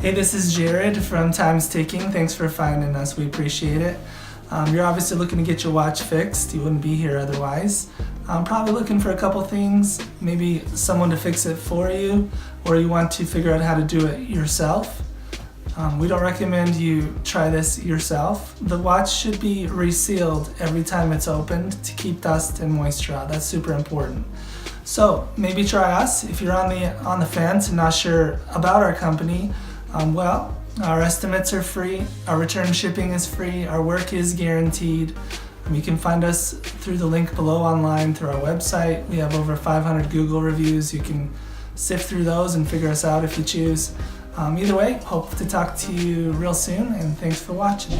Hey, this is Jared from Time's Ticking. Thanks for finding us. We appreciate it. You're obviously looking to get your watch fixed. You wouldn't be here otherwise. Probably looking for a couple things, maybe someone to fix it for you, or you want to figure out how to do it yourself. We don't recommend you try this yourself. The watch should be resealed every time it's opened to keep dust and moisture out. That's super important. So maybe try us. If you're on the fence and not sure about our company, well, our estimates are free, our return shipping is free, our work is guaranteed. You can find us through the link below online through our website. We have over 500 Google reviews. You can sift through those and figure us out if you choose. Either way, hope to talk to you real soon, and thanks for watching.